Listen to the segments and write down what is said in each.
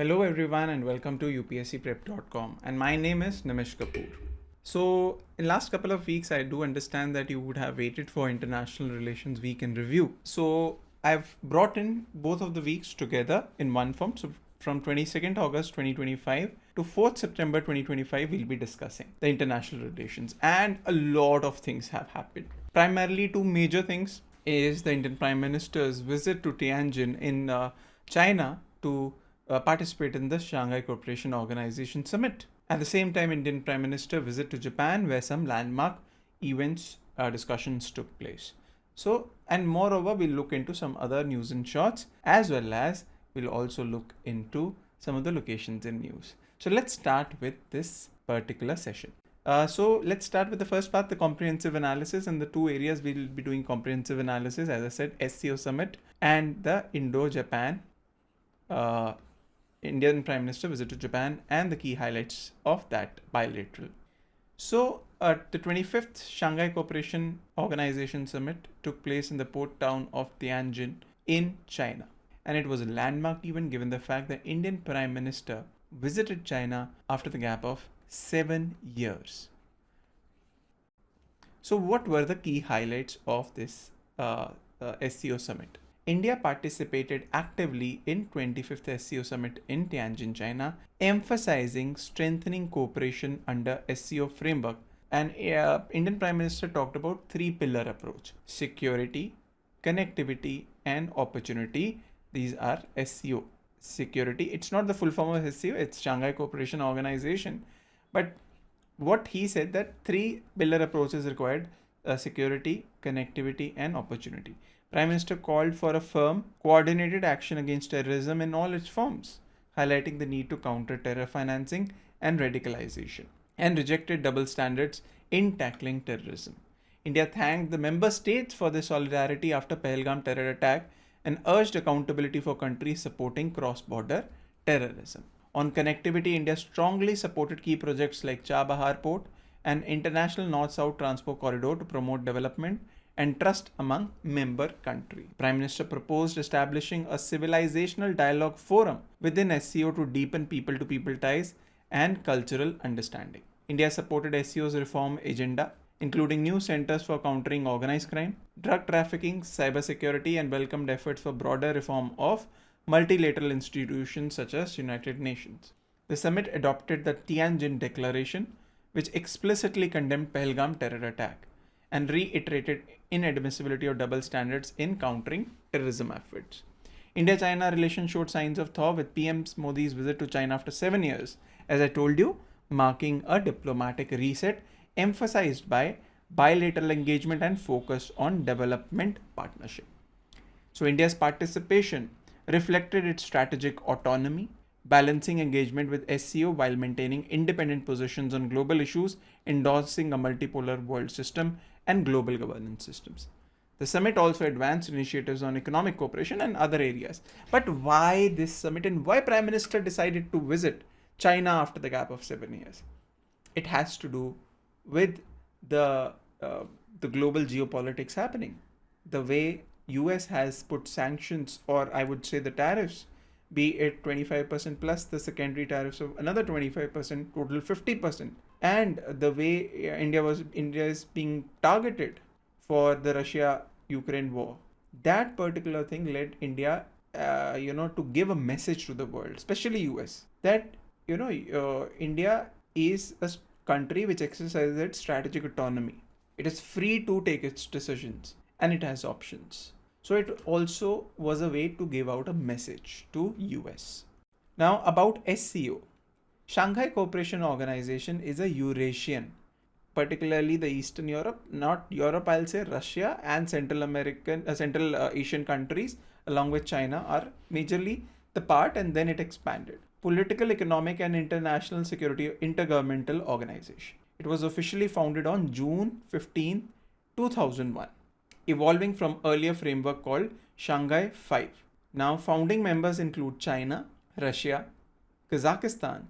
Hello everyone and welcome to UPSCprep.com, and my name is Nimish Kapoor. So in last couple of weeks I do understand that you would have waited for International Relations Week in review. So I've brought in both of the weeks together in one form. So from 22nd August 2025 to 4th September 2025 we'll be discussing the international relations, and a lot of things have happened. Primarily two major things is the Indian Prime Minister's visit to Tianjin in China to participate in the Shanghai Cooperation Organization Summit. At the same time, Indian Prime Minister visit to Japan, where some landmark events discussions took place. So, and moreover, we'll look into some other news and shorts, as well as we'll also look into some of the locations in news. So let's start with this particular session. So let's start with the first part, the comprehensive analysis, and the two areas we'll be doing comprehensive analysis, as I said, SCO Summit and the Indo-Japan Indian Prime Minister visit to Japan and the key highlights of that bilateral. So the 25th Shanghai Cooperation Organization Summit took place in the port town of Tianjin in China. And it was a landmark event given the fact that Indian Prime Minister visited China after the gap of 7 years. So what were the key highlights of this SCO Summit? India participated actively in 25th SCO Summit in Tianjin, China, emphasizing strengthening cooperation under SCO framework. And Indian Prime Minister talked about three-pillar approach: security, connectivity, and opportunity. These are SCO. Security, it's not the full form of SCO, it's Shanghai Cooperation Organization. But what he said that three-pillar approach is required: security, connectivity, and opportunity. Prime Minister called for a firm, coordinated action against terrorism in all its forms, highlighting the need to counter terror financing and radicalization, and rejected double standards in tackling terrorism. India thanked the member states for their solidarity after Pahalgam terror attack and urged accountability for countries supporting cross-border terrorism. On connectivity, India strongly supported key projects like Chabahar Port and International North-South Transport Corridor to promote development and trust among member countries. Prime Minister proposed establishing a civilizational dialogue forum within SCO to deepen people-to-people ties and cultural understanding. India supported SCO's reform agenda, including new centers for countering organized crime, drug trafficking, cybersecurity, and welcomed efforts for broader reform of multilateral institutions such as United Nations. The summit adopted the Tianjin Declaration, which explicitly condemned Pahalgam terror attack and reiterated inadmissibility of double standards in countering terrorism efforts. India-China relations showed signs of thaw with PM Modi's visit to China after 7 years, as I told you, marking a diplomatic reset emphasized by bilateral engagement and focus on development partnership. So India's participation reflected its strategic autonomy, balancing engagement with SCO while maintaining independent positions on global issues, endorsing a multipolar world system and global governance systems. The summit also advanced initiatives on economic cooperation and other areas. But why this summit, and why Prime Minister decided to visit China after the gap of 7 years? It has to do with the global geopolitics happening. The way US has put sanctions, or I would say the tariffs, be it 25% plus the secondary tariffs of another 25%, total 50%. And the way India is being targeted for the Russia-Ukraine war. That particular thing led India, to give a message to the world, especially US, that, India is a country which exercises its strategic autonomy. It is free to take its decisions and it has options. So it also was a way to give out a message to US. Now about SCO. Shanghai Cooperation Organization is a Eurasian, particularly the Eastern Europe, not Europe, I'll say Russia and Central Asian countries along with China are majorly the part, and then it expanded. Political, economic and international security intergovernmental organization. It was officially founded on June 15, 2001. Evolving from earlier framework called Shanghai 5. Now founding members include China, Russia, Kazakhstan,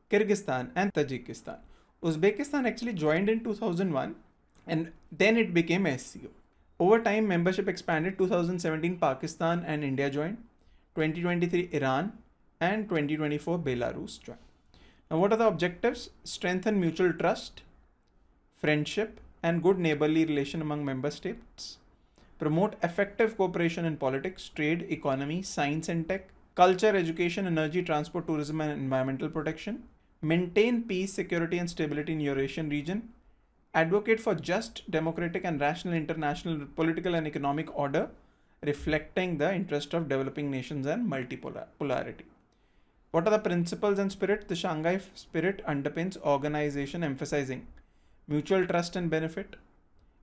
Kyrgyzstan and Tajikistan. Uzbekistan actually joined in 2001 and then it became SCO. Over time, membership expanded. 2017, Pakistan and India joined. 2023, Iran. and 2024 Belarus joined. Now, what are the objectives? Strengthen mutual trust, friendship, and good neighborly relation among member states. Promote effective cooperation in politics, trade, economy, science and tech, culture, education, energy, transport, tourism, and environmental protection. Maintain peace, security, and stability in Eurasian region. Advocate for just, democratic, and rational international political and economic order, reflecting the interest of developing nations and multipolarity. What are the principles and spirit? The Shanghai spirit underpins organization, emphasizing mutual trust and benefit,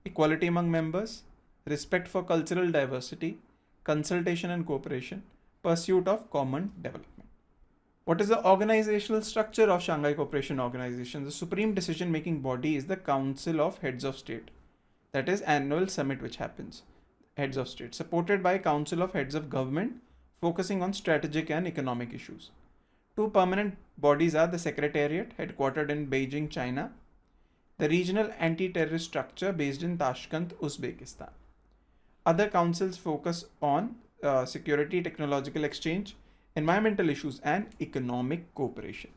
equality among members, respect for cultural diversity, consultation and cooperation, pursuit of common development. What is the organizational structure of Shanghai Cooperation Organization? The supreme decision-making body is the Council of Heads of State. That is annual summit which happens. Heads of State, supported by Council of Heads of Government, focusing on strategic and economic issues. Two permanent bodies are the Secretariat, headquartered in Beijing, China, the Regional Anti-Terrorist Structure based in Tashkent, Uzbekistan. Other councils focus on security, technological exchange, environmental issues, and economic cooperation.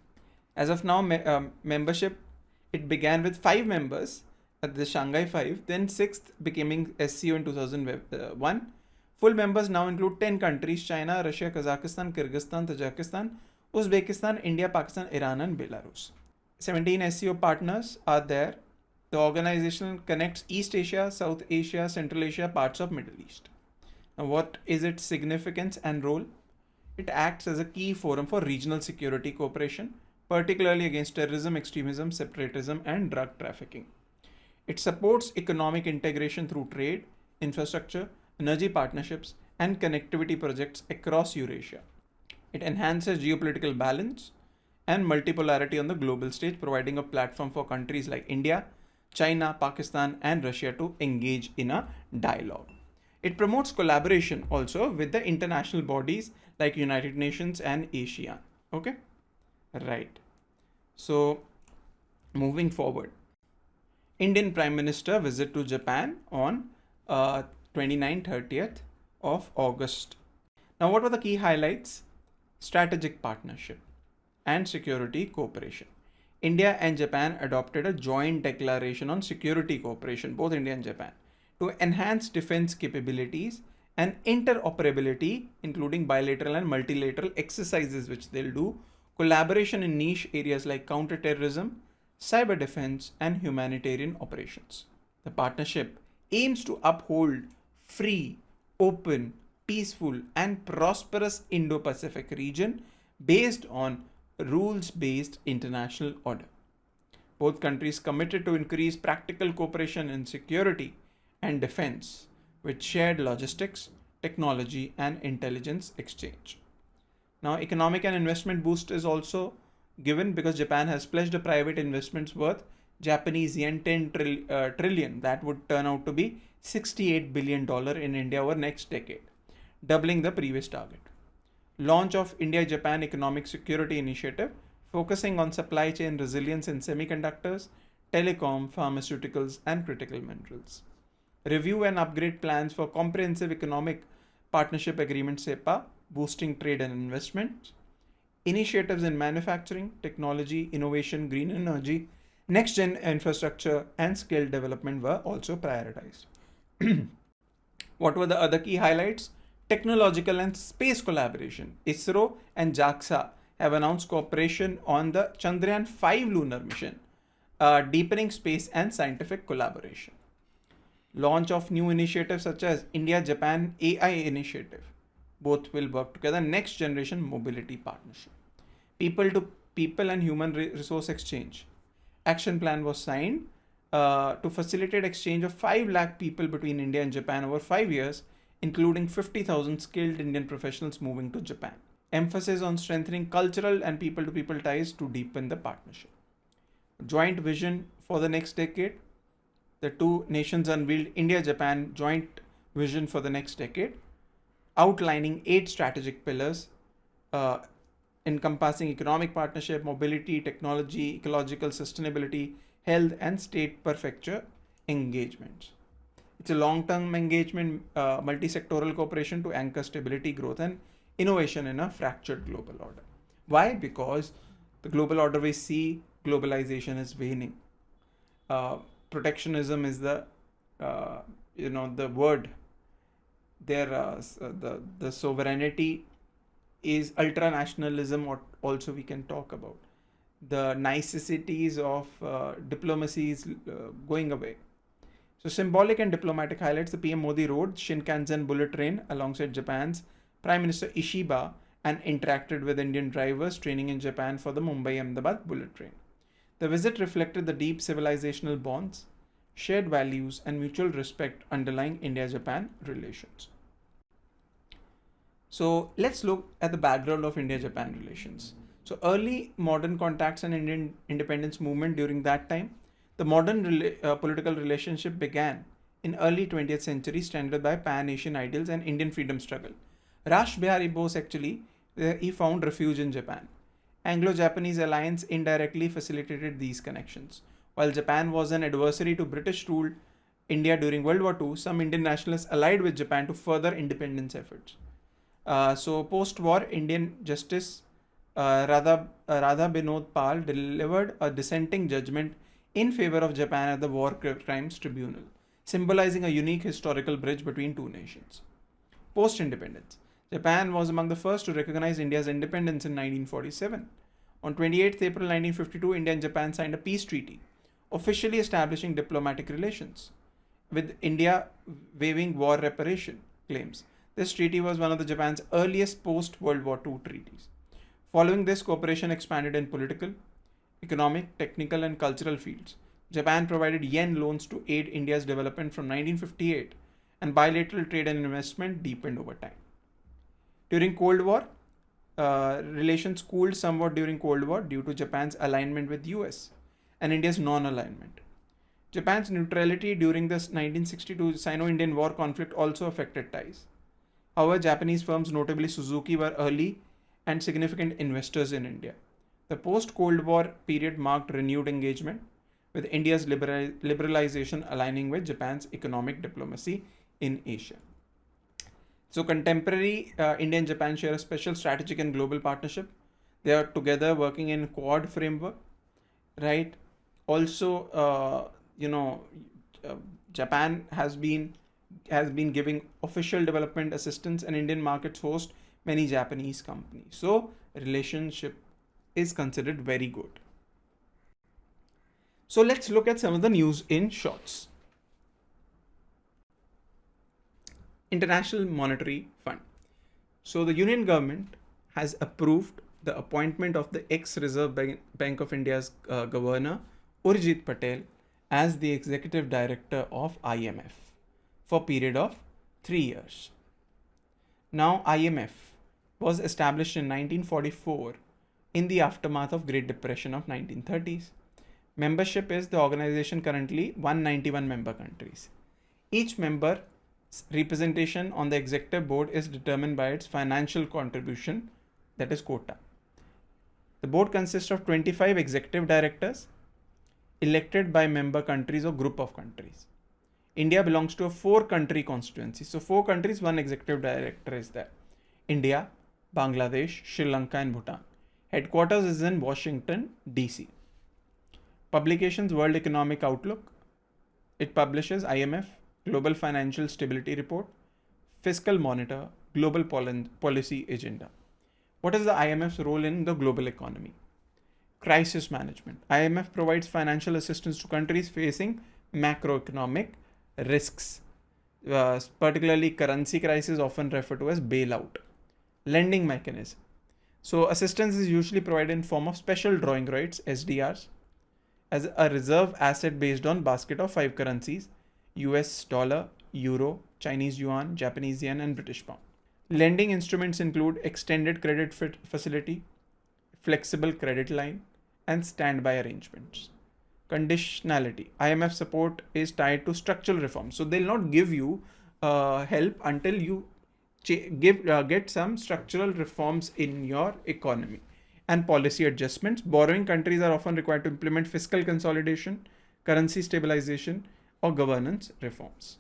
As of now, membership, it began with 5 members at the Shanghai 5, then 6th becoming SCO in 2001. Full members now include 10 countries: China, Russia, Kazakhstan, Kyrgyzstan, Tajikistan, Uzbekistan, India, Pakistan, Iran, and Belarus. 17 SCO partners are there. The organization connects East Asia, South Asia, Central Asia, parts of Middle East. Now, what is its significance and role? It acts as a key forum for regional security cooperation, particularly against terrorism, extremism, separatism, and drug trafficking. It supports economic integration through trade, infrastructure, energy partnerships, and connectivity projects across Eurasia. It enhances geopolitical balance and multipolarity on the global stage, providing a platform for countries like India, China, Pakistan, and Russia to engage in a dialogue. It promotes collaboration also with the international bodies like United Nations and ASEAN. Okay, right. So, moving forward, Indian Prime Minister visit to Japan on 29-30th of August. Now, what were the key highlights? Strategic partnership and security cooperation. India and Japan adopted a joint declaration on security cooperation, both India and Japan, to enhance defense capabilities and interoperability, including bilateral and multilateral exercises which they'll do, collaboration in niche areas like counterterrorism, cyber defense, and humanitarian operations. The partnership aims to uphold free, open, peaceful, and prosperous Indo-Pacific region based on rules-based international order. Both countries committed to increase practical cooperation in security and defense with shared logistics, technology, and intelligence exchange. Now, economic and investment boost is also given because Japan has pledged a private investments worth Japanese yen 10 trillion. That would turn out to be $68 billion in India over next decade, doubling the previous target. Launch of India-Japan Economic Security Initiative, focusing on supply chain resilience in semiconductors, telecom, pharmaceuticals, and critical minerals. Review and upgrade plans for Comprehensive Economic Partnership Agreement (CEPA), boosting trade and investment. Initiatives in manufacturing, technology, innovation, green energy, next-gen infrastructure, and skill development were also prioritized. What were the other key highlights? Technological and space collaboration. ISRO and JAXA have announced cooperation on the Chandrayaan-5 lunar mission, deepening space and scientific collaboration. Launch of new initiatives such as India-Japan AI initiative. Both will work together. Next generation mobility partnership. People to people and human resource exchange. Action plan was signed to facilitate exchange of 5 lakh people between India and Japan over 5 years, including 50,000 skilled Indian professionals moving to Japan. Emphasis on strengthening cultural and people-to-people ties to deepen the partnership. Joint vision for the next decade. The two nations unveiled India-Japan joint vision for the next decade, outlining 8 strategic pillars encompassing economic partnership, mobility, technology, ecological sustainability, health, and state prefecture engagements. It's a long-term engagement, multi-sectoral cooperation to anchor stability, growth, and innovation in a fractured global order. Why? Because the global order we see, globalization is waning. Uh, Protectionism is uh, the word. The sovereignty is ultranationalism, or also we can talk about the niceties of diplomacy is going away. So symbolic and diplomatic highlights: the PM Modi rode Shinkansen bullet train alongside Japan's Prime Minister Ishiba and interacted with Indian drivers training in Japan for the Mumbai-Ahmedabad bullet train. The visit reflected the deep civilizational bonds, shared values, and mutual respect underlying India-Japan relations. So let's look at the background of India-Japan relations. So early modern contacts and Indian independence movement during that time, the modern political relationship began in early 20th century, strengthened by Pan-Asian ideals and Indian freedom struggle. Rash Bihari Bose actually, he found refuge in Japan. Anglo-Japanese alliance indirectly facilitated these connections. While Japan was an adversary to British-ruled India during World War II, some Indian nationalists allied with Japan to further independence efforts. So post-war Indian Justice Radha Binod Pal delivered a dissenting judgment in favor of Japan at the War Crimes Tribunal, symbolizing a unique historical bridge between two nations. Post-independence, Japan was among the first to recognize India's independence in 1947. On 28th April 1952, India and Japan signed a peace treaty, officially establishing diplomatic relations, with India waiving war reparation claims. This treaty was one of the Japan's earliest post-World War II treaties. Following this, cooperation expanded in political, economic, technical, and cultural fields. Japan provided yen loans to aid India's development from 1958, and bilateral trade and investment deepened over time. During Cold War, relations cooled somewhat during Cold War due to Japan's alignment with US and India's non-alignment. Japan's neutrality during the 1962 Sino-Indian War conflict also affected ties. However, Japanese firms, notably Suzuki, were early and significant investors in India. The post-Cold War period marked renewed engagement, with India's liberalization aligning with Japan's economic diplomacy in Asia. So contemporary India and Japan share a special strategic and global partnership. They are together working in Quad framework, right? Also, Japan has been giving official development assistance, and Indian markets host many Japanese companies. So relationship is considered very good. So let's look at some of the news in shorts. International Monetary Fund. So the Union government has approved the appointment of the ex-Reserve Bank of India's governor Urjit Patel as the executive director of IMF for a period of 3 years. Now IMF was established in 1944 in the aftermath of Great Depression of 1930s. Membership is the organization currently 191 member countries. Each member representation on the executive board is determined by its financial contribution, that is quota. The board consists of 25 executive directors elected by member countries or group of countries. India belongs to a 4-country constituency. So 4 countries, 1 executive director is there. India, Bangladesh, Sri Lanka and Bhutan. Headquarters is in Washington, DC. Publications: World Economic Outlook. It publishes IMF, Global Financial Stability Report, Fiscal Monitor, Global Policy Agenda. What is the IMF's role in the global economy? Crisis management. IMF provides financial assistance to countries facing macroeconomic risks, particularly currency crisis, often referred to as bailout. Lending mechanism. So assistance is usually provided in form of special drawing rights, SDRs, as a reserve asset based on basket of 5 currencies: US dollar, euro, Chinese yuan, Japanese yen and British pound. Lending instruments include extended credit facility, flexible credit line and standby arrangements. Conditionality. IMF support is tied to structural reforms. So they'll not give you help until you get some structural reforms in your economy. And policy adjustments. Borrowing countries are often required to implement fiscal consolidation, currency stabilization or governance reforms.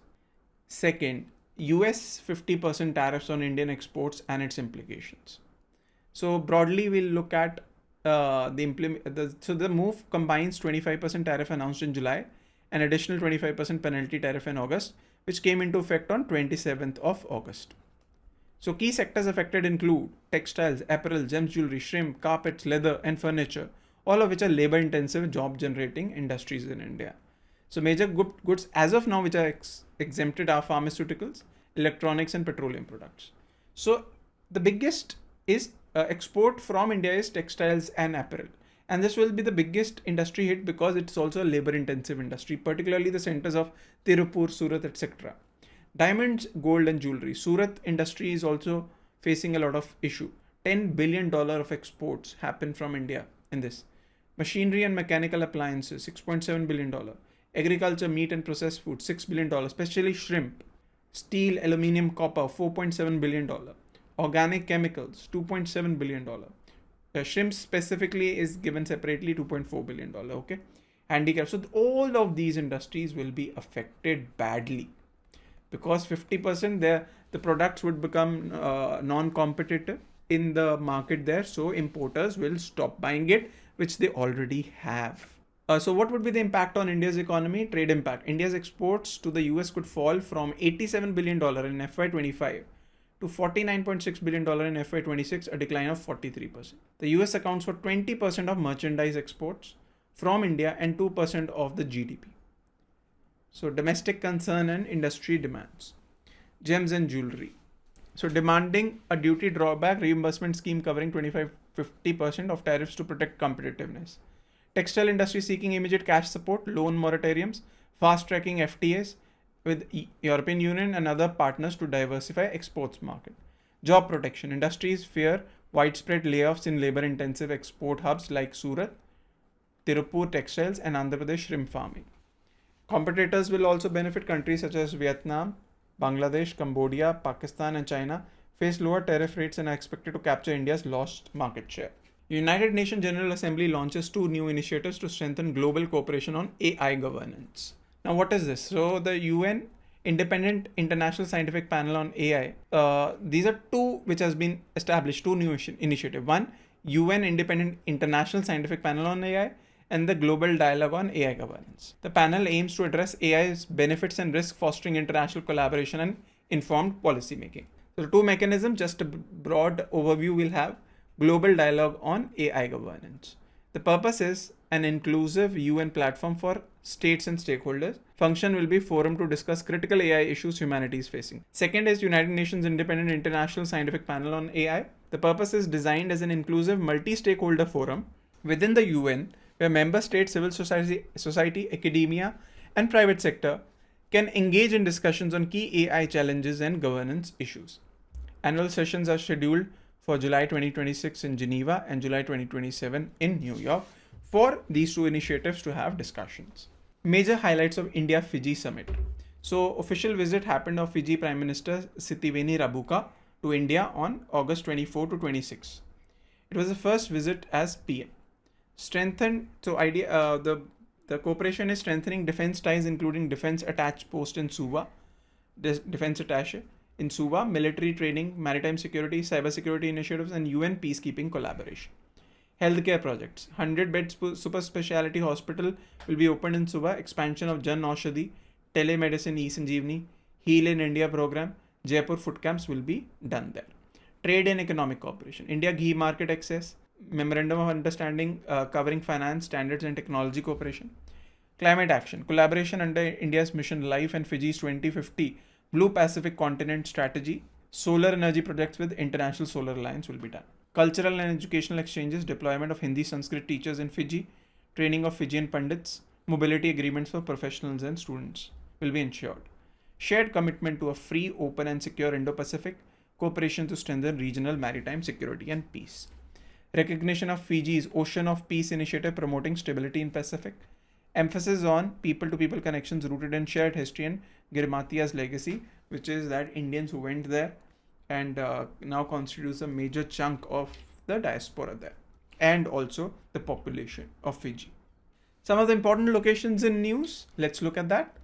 Second, US 50% tariffs on Indian exports and its implications. So broadly, we'll look at the move combines 25% tariff announced in July, an additional 25% penalty tariff in August, which came into effect on 27th of August. So key sectors affected include textiles, apparel, gems, jewelry, shrimp, carpets, leather, and furniture, all of which are labor-intensive, job-generating industries in India. So major goods as of now which are exempted are pharmaceuticals, electronics, and petroleum products. So the biggest is export from India is textiles and apparel. And this will be the biggest industry hit because it's also a labor-intensive industry, particularly the centers of Tirupur, Surat, etc. Diamonds, gold, and jewelry. Surat industry is also facing a lot of issue. $10 billion of exports happen from India in this. Machinery and mechanical appliances, $6.7 billion. Agriculture, meat and processed food, $6 billion, especially shrimp. Steel, aluminium, copper, $4.7 billion. Organic chemicals, $2.7 billion. Shrimp specifically is given separately, $2.4 billion. Okay. Handicraft. So all of these industries will be affected badly because 50% the products would become non-competitive in the market there. So importers will stop buying it, which they already have. So what would be the impact on India's economy? Trade impact. India's exports to the US could fall from $87 billion in FY25 to $49.6 billion in FY26, a decline of 43%. The US accounts for 20% of merchandise exports from India and 2% of the GDP. So domestic concern and industry demands. Gems and jewelry. So demanding a duty drawback reimbursement scheme covering 25-50% of tariffs to protect competitiveness. Textile industry seeking immediate cash support, loan moratoriums, fast tracking FTAs with European Union and other partners to diversify exports market. Job protection. Industries fear widespread layoffs in labor-intensive export hubs like Surat, Tirupur textiles, and Andhra Pradesh shrimp farming. Competitors will also benefit. Countries such as Vietnam, Bangladesh, Cambodia, Pakistan, and China face lower tariff rates and are expected to capture India's lost market share. United Nations General Assembly launches 2 new initiatives to strengthen global cooperation on AI governance. Now, what is this? So, the UN Independent International Scientific Panel on AI. These are 2 which has been established, 2 new initiatives. One, UN Independent International Scientific Panel on AI, and the Global Dialogue on AI Governance. The panel aims to address AI's benefits and risks, fostering international collaboration and informed policy making. So, the 2 mechanisms, just a broad overview we'll have. Global Dialogue on AI Governance. The purpose is an inclusive UN platform for states and stakeholders. Function will be forum to discuss critical AI issues humanity is facing. Second is United Nations Independent International Scientific Panel on AI. The purpose is designed as an inclusive multi-stakeholder forum within the UN where member states, civil society, academia, and private sector can engage in discussions on key AI challenges and governance issues. Annual sessions are scheduled for July 2026 in Geneva and July 2027 in New York for these 2 initiatives to have discussions. Major highlights of India-Fiji Summit. So, official visit happened of Fiji Prime Minister Sitiveni Rabuka to India on August 24 to 26. It was the first visit as PM. Strengthened, so the cooperation is strengthening defense ties, including defense attached post in Suva, defense attaché in Suva, military training, maritime security, cyber security initiatives, and UN peacekeeping collaboration. Healthcare projects. 100-bed super speciality hospital will be opened in Suva. Expansion of Jan Aushadhi, telemedicine e-Sanjeevani, Heal in India program, Jaipur food camps will be done there. Trade and economic cooperation. India ghee market access, memorandum of understanding covering finance, standards, and technology cooperation. Climate action. Collaboration under India's Mission Life and Fiji's 2050 Blue Pacific Continent Strategy. Solar energy projects with International Solar Alliance will be done. Cultural and educational exchanges, deployment of Hindi Sanskrit teachers in Fiji, training of Fijian Pandits, mobility agreements for professionals and students will be ensured. Shared commitment to a free, open, and secure Indo-Pacific, cooperation to strengthen regional maritime security and peace. Recognition of Fiji's Ocean of Peace initiative promoting stability in Pacific. Emphasis on people-to-people connections rooted in shared history and Girmatia's legacy, which is that Indians who went there and now constitutes a major chunk of the diaspora there, and also the population of Fiji. Some of the important locations in news, let's look at that.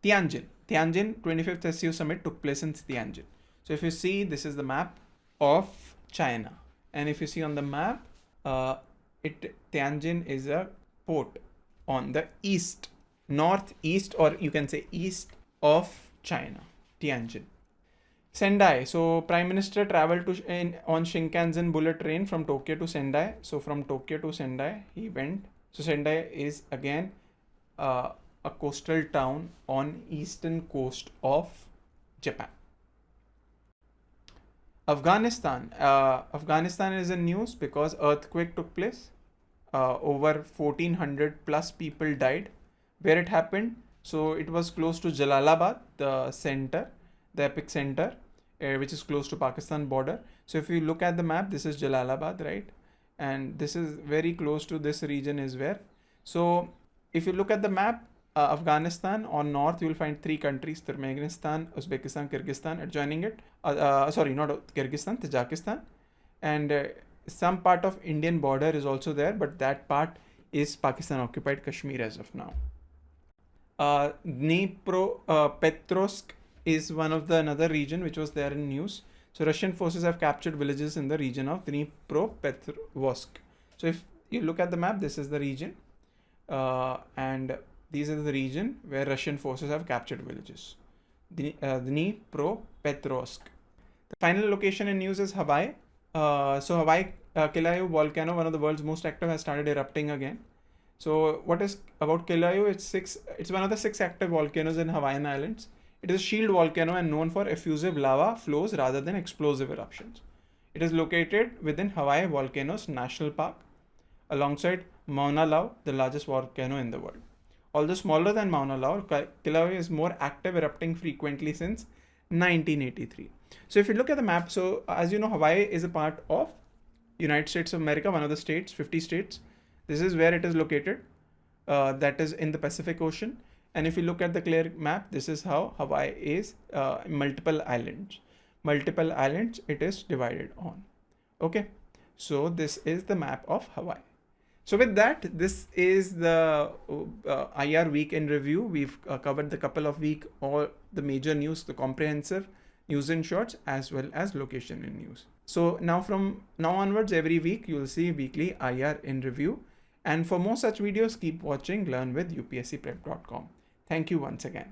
Tianjin 25th SCO Summit took place in Tianjin. So if you see, this is the map of China. And if you see on the map, Tianjin is a port on the east, northeast, or you can say east of China, Tianjin. Sendai. So Prime Minister traveled on Shinkansen bullet train from Tokyo to Sendai. So from Tokyo to Sendai, he went. So Sendai is again a coastal town on eastern coast of Japan. Afghanistan. Afghanistan is in news because earthquake took place. Over 1400 plus people died. Where it happened? So it was close to Jalalabad, the center, the epicenter, which is close to Pakistan border. So if you look at the map, this is Jalalabad, right? And this is very close to this region is where. So if you look at the map, Afghanistan on north, you will find three countries: Turkmenistan, Uzbekistan, Kyrgyzstan adjoining it. Sorry, not Kyrgyzstan, Tajikistan, and some part of Indian border is also there, but that part is Pakistan occupied Kashmir as of now. Dnipropetrovsk is one of the another region which was there in news. So Russian forces have captured villages in the region of Dnipropetrovsk. So if you look at the map, this is the region, and these are the region where Russian forces have captured villages. Dnipropetrovsk. The final location in news is Hawaii. So Hawaii Kilauea volcano, one of the world's most active, has started erupting again. So what is about Kilauea? It's one of the 6 active volcanoes in Hawaiian Islands. It is a shield volcano and known for effusive lava flows rather than explosive eruptions. It is located within Hawaii Volcanoes National Park, alongside Mauna Loa, the largest volcano in the world. Although smaller than Mauna Loa, Kilauea is more active, erupting frequently since 1983. So if you look at the map, so as you know, Hawaii is a part of United States of America, one of the states, 50 states. This is where it is located. That is in the Pacific Ocean. And if you look at the clear map, this is how Hawaii is multiple islands. Multiple islands it is divided on. Okay. So this is the map of Hawaii. So with that, this is the IR week in review. We've covered the couple of week, all the major news, the comprehensive news in shorts, as well as location in news. So now from now onwards, every week you will see weekly IR in review. And for more such videos, keep watching Learn with UPSCprep.com. Thank you once again.